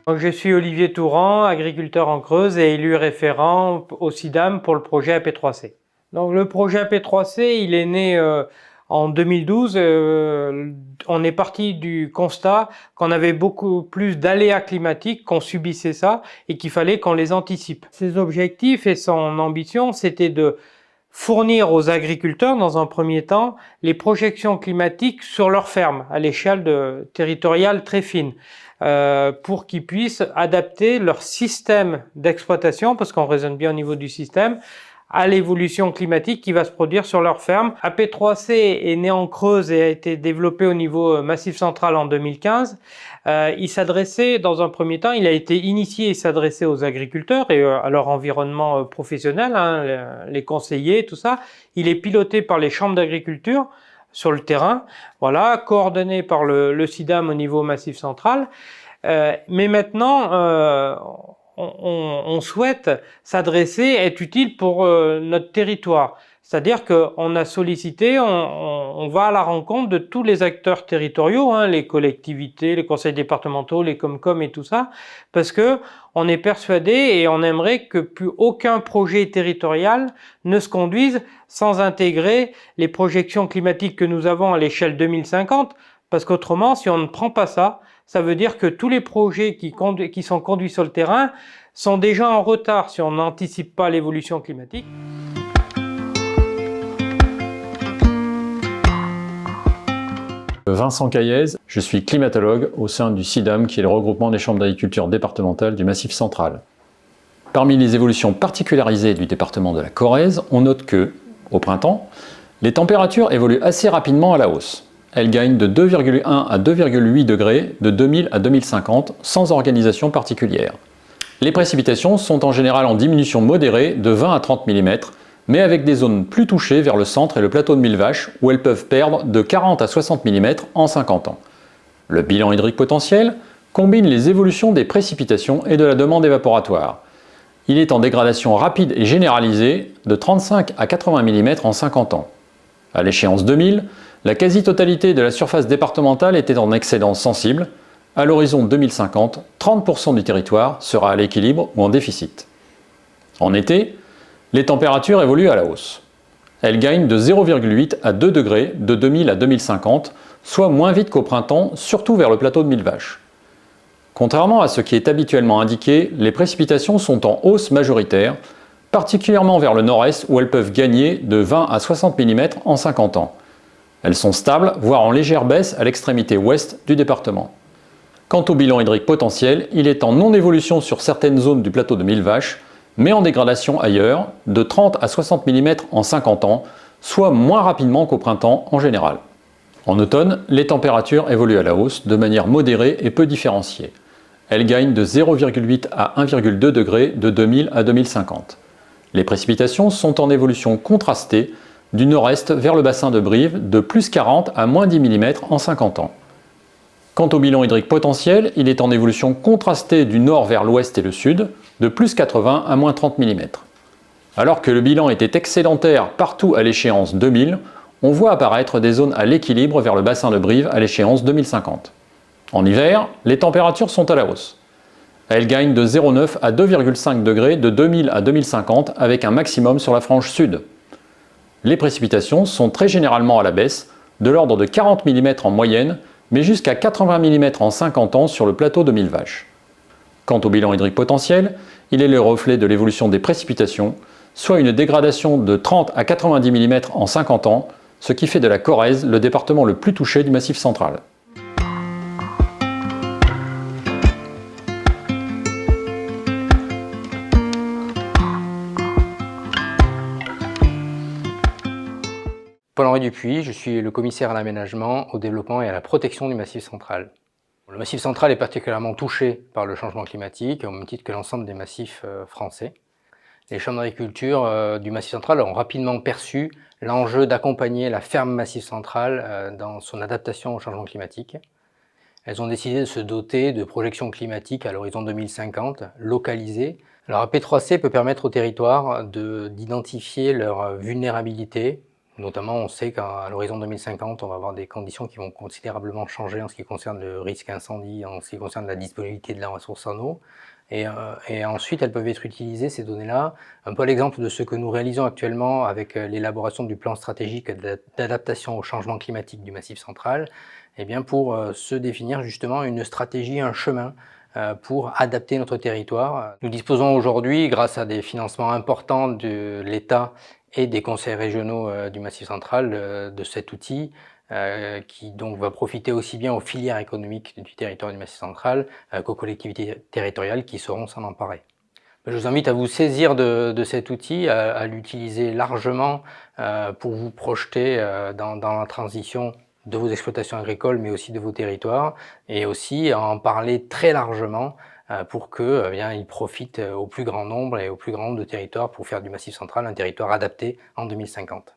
Donc, je suis Olivier Touran, agriculteur en Creuse et élu référent au CIDAM pour le projet AP3C. Donc, le projet AP3C, il est né en 2012. On est parti du constat qu'on avait beaucoup plus d'aléas climatiques, qu'on subissait ça et qu'il fallait qu'on les anticipe. Ses objectifs et son ambition, c'était de fournir aux agriculteurs, dans un premier temps, les projections climatiques sur leur ferme, à l'échelle territoriale très fine, pour qu'ils puissent adapter leur système d'exploitation, parce qu'on raisonne bien au niveau du système, à l'évolution climatique qui va se produire sur leur ferme. AP3C est né en Creuse et a été développé au niveau Massif Central en 2015. Il s'adressait, dans un premier temps, il a été initié et s'adressait aux agriculteurs et à leur environnement professionnel, hein, les conseillers, tout ça. Il est piloté par les chambres d'agriculture sur le terrain, voilà, coordonné par le CIDAM au niveau Massif Central. Mais maintenant, on souhaite s'adresser, être utile pour notre territoire. C'est-à-dire qu'on a sollicité, on va à la rencontre de tous les acteurs territoriaux, hein, les collectivités, les conseils départementaux, les Comcom et tout ça, parce que on est persuadé et on aimerait que plus aucun projet territorial ne se conduise sans intégrer les projections climatiques que nous avons à l'échelle 2050, parce qu'autrement, si on ne prend pas ça, ça veut dire que tous les projets qui sont conduits sur le terrain sont déjà en retard si on n'anticipe pas l'évolution climatique. Vincent Caillez, je suis climatologue au sein du CIDAM, qui est le regroupement des chambres d'agriculture départementales du Massif Central. Parmi les évolutions particularisées du département de la Corrèze, on note que, au printemps, les températures évoluent assez rapidement à la hausse. Elles gagnent de 2,1 à 2,8 degrés de 2000 à 2050 sans organisation particulière. Les précipitations sont en général en diminution modérée de 20 à 30 mm, mais avec des zones plus touchées vers le centre et le plateau de Millevaches où elles peuvent perdre de 40 à 60 mm en 50 ans. Le bilan hydrique potentiel combine les évolutions des précipitations et de la demande évaporatoire. Il est en dégradation rapide et généralisée de 35 à 80 mm en 50 ans. À l'échéance 2000, la quasi-totalité de la surface départementale était en excédent sensible. À l'horizon 2050, 30% du territoire sera à l'équilibre ou en déficit. En été, les températures évoluent à la hausse. Elles gagnent de 0,8 à 2 degrés de 2000 à 2050, soit moins vite qu'au printemps, surtout vers le plateau de Millevaches. Contrairement à ce qui est habituellement indiqué, les précipitations sont en hausse majoritaire, particulièrement vers le nord-est où elles peuvent gagner de 20 à 60 mm en 50 ans. Elles sont stables, voire en légère baisse à l'extrémité ouest du département. Quant au bilan hydrique potentiel, il est en non-évolution sur certaines zones du plateau de Millevaches, mais en dégradation ailleurs, de 30 à 60 mm en 50 ans, soit moins rapidement qu'au printemps en général. En automne, les températures évoluent à la hausse de manière modérée et peu différenciée. Elles gagnent de 0,8 à 1,2 degrés de 2000 à 2050. Les précipitations sont en évolution contrastée du nord-est vers le bassin de Brive de plus 40 à moins 10 mm en 50 ans. Quant au bilan hydrique potentiel, il est en évolution contrastée du nord vers l'ouest et le sud, de plus 80 à moins 30 mm. Alors que le bilan était excédentaire partout à l'échéance 2000, on voit apparaître des zones à l'équilibre vers le bassin de Brive à l'échéance 2050. En hiver, les températures sont à la hausse. Elles gagnent de 0,9 à 2,5 degrés de 2000 à 2050 avec un maximum sur la frange sud. Les précipitations sont très généralement à la baisse, de l'ordre de 40 mm en moyenne, mais jusqu'à 80 mm en 50 ans sur le plateau de Millevaches. Quant au bilan hydrique potentiel, il est le reflet de l'évolution des précipitations, soit une dégradation de 30 à 90 mm en 50 ans, ce qui fait de la Corrèze le département le plus touché du Massif Central. Paul-Henri Dupuis, je suis le commissaire à l'aménagement, au développement et à la protection du Massif Central. Le Massif Central est particulièrement touché par le changement climatique, au même titre que l'ensemble des massifs français. Les chambres d'agriculture du Massif Central ont rapidement perçu l'enjeu d'accompagner la ferme Massif Central dans son adaptation au changement climatique. Elles ont décidé de se doter de projections climatiques à l'horizon 2050, localisées. Alors AP3C peut permettre au territoire d'identifier leur vulnérabilité, Notamment, on sait qu'à l'horizon 2050, on va avoir des conditions qui vont considérablement changer en ce qui concerne le risque incendie, en ce qui concerne la disponibilité de la ressource en eau. Et ensuite, elles peuvent être utilisées, ces données-là, un peu à l'exemple de ce que nous réalisons actuellement avec l'élaboration du plan stratégique d'adaptation au changement climatique du Massif central, eh bien pour se définir justement une stratégie, un chemin pour adapter notre territoire. Nous disposons aujourd'hui, grâce à des financements importants de l'État et des conseils régionaux du Massif central, de cet outil qui donc va profiter aussi bien aux filières économiques du territoire du Massif central qu'aux collectivités territoriales qui sauront s'en emparer. Je vous invite à vous saisir de cet outil, à l'utiliser largement pour vous projeter dans la transition de vos exploitations agricoles, mais aussi de vos territoires, et aussi à en parler très largement pour qu'il profite au plus grand nombre et au plus grand nombre de territoires pour faire du Massif central un territoire adapté en 2050.